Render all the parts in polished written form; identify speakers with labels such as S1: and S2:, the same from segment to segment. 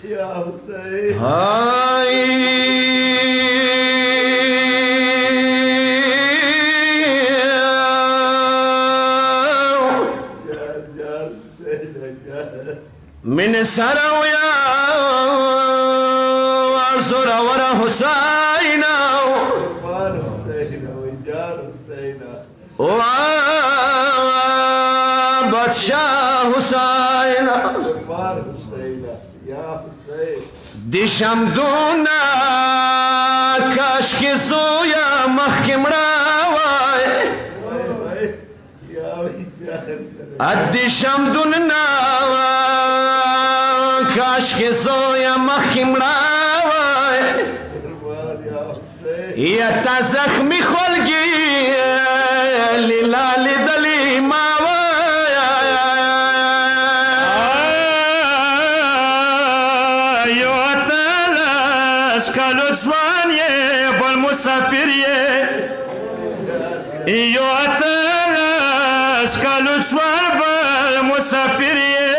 S1: یا حسین
S2: من سرويا وزر ورا حسينا وبادشاه حسينا دي شمدونا كاشكي زويا محكم راوي ادي شمدونا كاشكي زويا محكم راوي يا تزخمي خلقي للالي دلي ماوي
S3: Skalu zvanje bol musafirje Iyo atala skalu zvan bol musafirje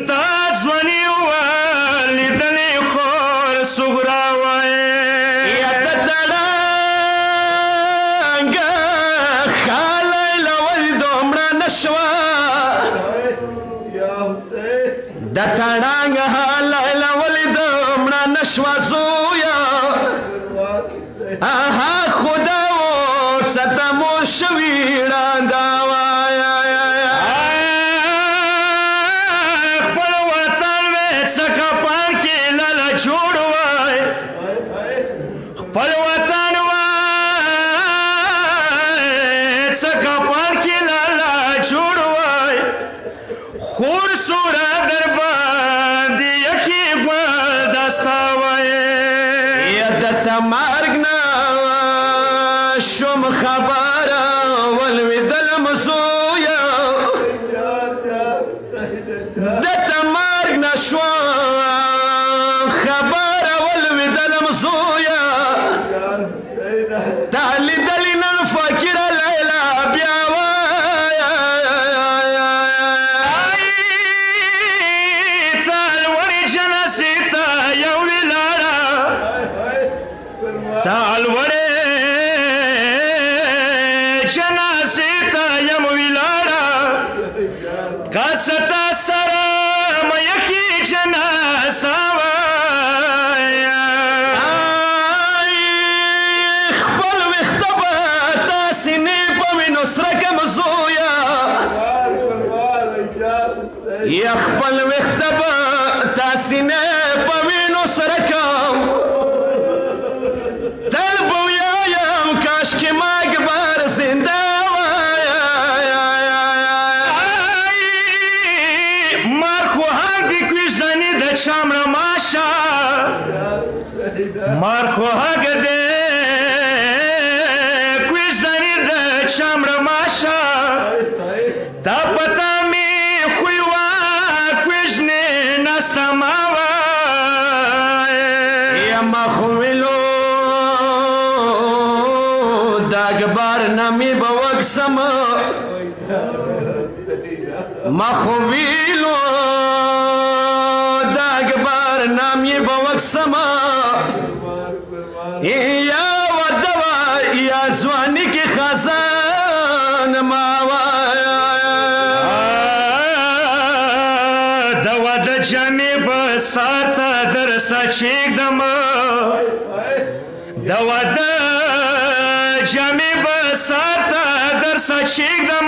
S3: Ta zvani wali dani khor sugra wae
S2: يا تترانga خالي لولد عمر نشوى دترانga خالي لولد عمر نشوى زويا آها خدا و ستمو شويرا دوايا
S3: خپل وطن وې څخه پان کې لاله جوړ وای خپل وطن وای څخه پان کې لاله جوړ وای خور سورا در باندې یخي ګل دستا وای
S2: يا دتمارغنا شوم خبره والودل مزويا دتمارغنا شوم خبره والودل مزويا تعالي دلنا الفقير ليلى بياوايا
S3: تال وري جنسيتا يا ولارا تال وري جنسيتا يا ولارا قصتا سرا ما يكي جناسا
S2: خپل وختبه تاسې نه په وینو سره کم زویا یا خپل وختبه تاسې نه په وینو سره کم تل به ویایم کاشکې ما اکبر زنده
S3: مار خو هر دی کویزانی د چامره ماشا مار خو هغه دی کویزانی د چامره ماشا دا پتا می خوی وا کویزنه نسماوا
S2: یا مخویلو د اکبر نامې به وکسم مخویلو د اکبر نامې به وکسم یا ودوا یا ځواني کې خزان ماوا
S3: د واده جامې به ساته در سچېږدم د واده جامې به ساته در سچېږدم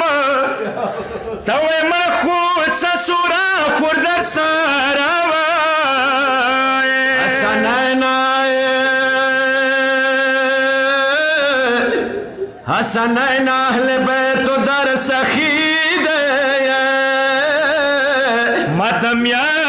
S3: ته وایې مړه خو څه سوره خور در سره وایې
S2: حسنین اهل بیت در سخیده
S3: ماته میان